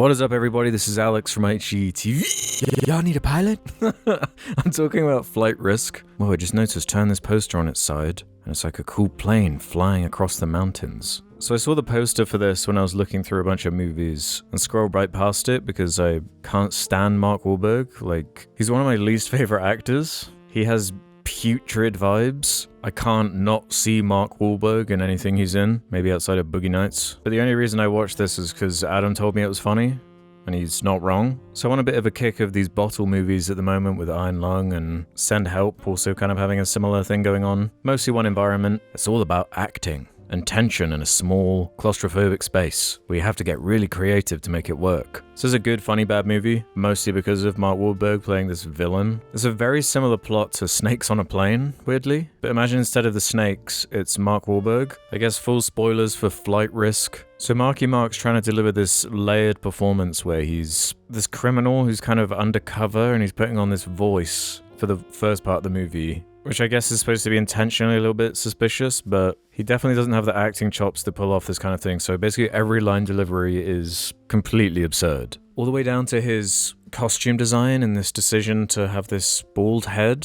What is up, everybody? This is Alex from IHE TV. Y'all need a pilot? I'm talking about flight risk. Well, I just noticed turn this poster on its side, and it's like a cool plane flying across the mountains. So I saw the poster for this when I was looking through a bunch of movies and scrolled right past it because I can't stand Mark Wahlberg. Like, he's one of my least favorite actors. He has putrid vibes. I can't not see Mark Wahlberg in anything he's in, maybe outside of Boogie Nights. But the only reason I watched this is because Adam told me it was funny, and he's not wrong. So I want a bit of a kick of these bottle movies at the moment with Iron Lung and Send Help also kind of having a similar thing going on. Mostly one environment. It's all about acting and tension in a small, claustrophobic space where you have to get really creative to make it work. This is a good, funny, bad movie, mostly because of Mark Wahlberg playing this villain. It's a very similar plot to Snakes on a Plane, weirdly. But imagine instead of the snakes, it's Mark Wahlberg. I guess full spoilers for Flight Risk. So Marky Mark's trying to deliver this layered performance where he's this criminal who's kind of undercover and he's putting on this voice for the first part of the movie, which I guess is supposed to be intentionally a little bit suspicious, but he definitely doesn't have the acting chops to pull off this kind of thing. So basically every line delivery is completely absurd. All the way down to his costume design and this decision to have this bald head,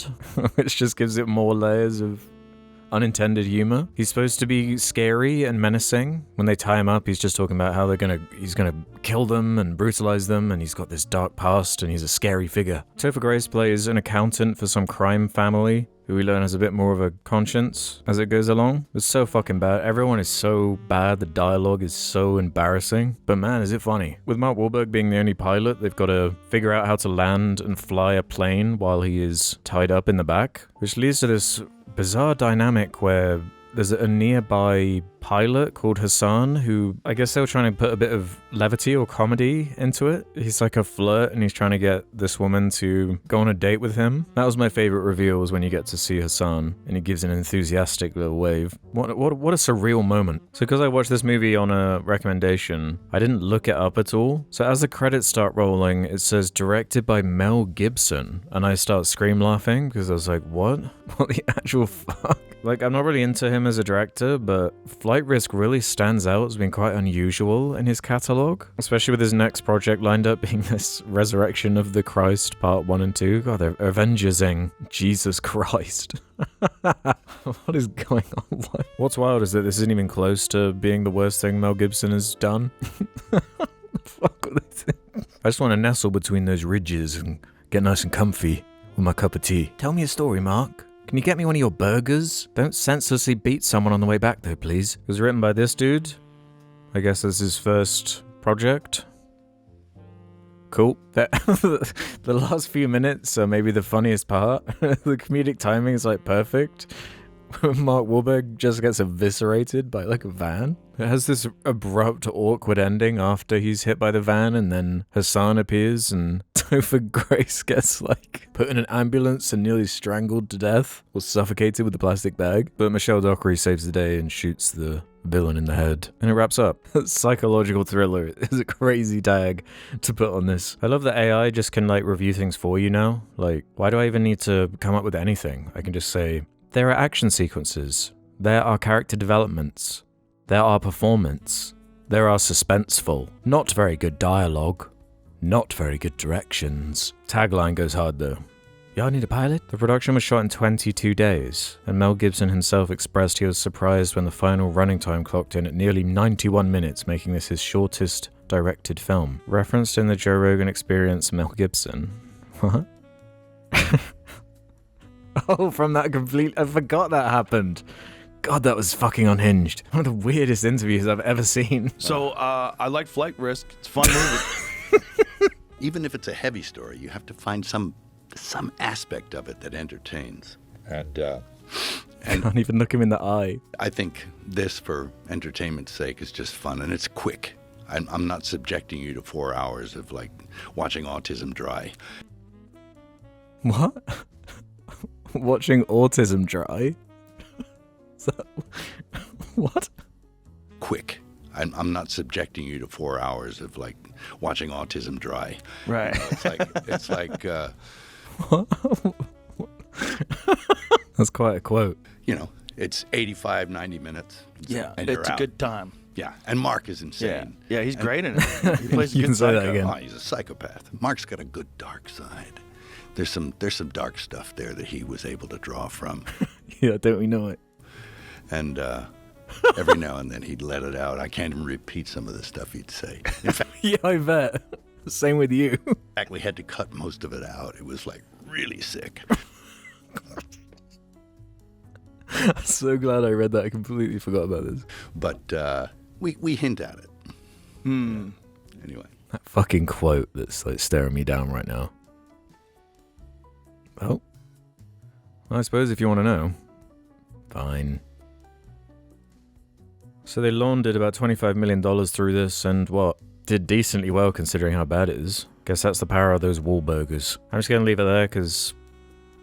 which just gives it more layers of unintended humor. He's supposed to be scary and menacing. When they tie him up, he's just talking about how he's gonna kill them and brutalize them, and he's got this dark past and he's a scary figure. Topher Grace plays an accountant for some crime family who we learn has a bit more of a conscience as it goes along. It's so fucking bad. Everyone is so bad. The dialogue is so embarrassing. But man, is it funny. With Mark Wahlberg being the only pilot, they've got to figure out how to land and fly a plane while he is tied up in the back, which leads to this bizarre dynamic where there's a nearby pilot called Hassan who, I guess they were trying to put a bit of levity or comedy into it. He's like a flirt and he's trying to get this woman to go on a date with him. That was my favorite reveal, was when you get to see Hassan and he gives an enthusiastic little wave. What a surreal moment. So because I watched this movie on a recommendation, I didn't look it up at all. So as the credits start rolling, it says directed by Mel Gibson, and I start scream laughing because I was like, what? What the actual fuck? Like, I'm not really into him as a director, but Flight Risk really stands out as being quite unusual in his catalog, especially with his next project lined up being this Resurrection of the Christ Part 1 and 2. God, they're Avengers-ing Jesus Christ. What is going on? What's wild is that this isn't even close to being the worst thing Mel Gibson has done. Fuck with this. I just want to nestle between those ridges and get nice and comfy with my cup of tea. Tell me a story, Mark. Can you get me one of your burgers? Don't senselessly beat someone on the way back, though, please. It was written by this dude. I guess this is his first project. Cool. The last few minutes are maybe the funniest part. The comedic timing is like perfect. Mark Wahlberg just gets eviscerated by like a van. It has this abrupt, awkward ending after he's hit by the van, and then Hassan appears and Topher Grace gets like put in an ambulance and nearly strangled to death or suffocated with a plastic bag. But Michelle Dockery saves the day and shoots the villain in the head. And it wraps up. Psychological thriller is a crazy tag to put on this. I love that AI just can like review things for you now. Like, why do I even need to come up with anything? I can just say, there are action sequences. There are character developments. There are performance. There are suspenseful. Not very good dialogue. Not very good directions. Tagline goes hard though. Y'all need a pilot? The production was shot in 22 days, and Mel Gibson himself expressed he was surprised when the final running time clocked in at nearly 91 minutes, making this his shortest directed film. Referenced in the Joe Rogan Experience, Mel Gibson. What? Oh, from that I forgot that happened. God, that was fucking unhinged. One of the weirdest interviews I've ever seen. So, I like Flight Risk. It's a fun movie. Even if it's a heavy story, you have to find some aspect of it that entertains. And Can't even look him in the eye. I think this, for entertainment's sake, is just fun, and it's quick. I'm not subjecting you to 4 hours of, like, watching Autism Dry. What? Watching Autism Dry? What? Quick. I'm not subjecting you to 4 hours of, like, watching Autism Dry. Right. You know, it's like That's quite a quote. You know, it's 85, 90 minutes. Yeah, and it's you're a out. good time. Yeah, and Mark is insane. Yeah, he's great in it. He plays a You good can say that psycho. again. Oh, he's a psychopath. Mark's got a good dark side. There's some dark stuff there that he was able to draw from. Yeah, don't we know it? And every now and then he'd let it out. I can't even repeat some of the stuff he'd say. In Yeah, I bet. Same with you. fact, we had to cut most of it out. It was like really sick. I'm so glad I read that. I completely forgot about this. But we hint at it. Anyway. That fucking quote that's like staring me down right now. Oh. I suppose if you want to know. Fine. So they laundered about $25 million through this and what? Did decently well considering how bad it is. Guess that's the power of those Wahlburgers. I'm just going to leave it there because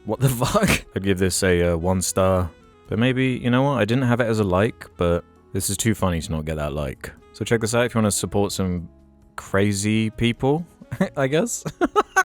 what the fuck? I'd give this a 1 star. But maybe, you know what? I didn't have it as a like, but this is too funny to not get that like. So check this out if you want to support some crazy people, I guess.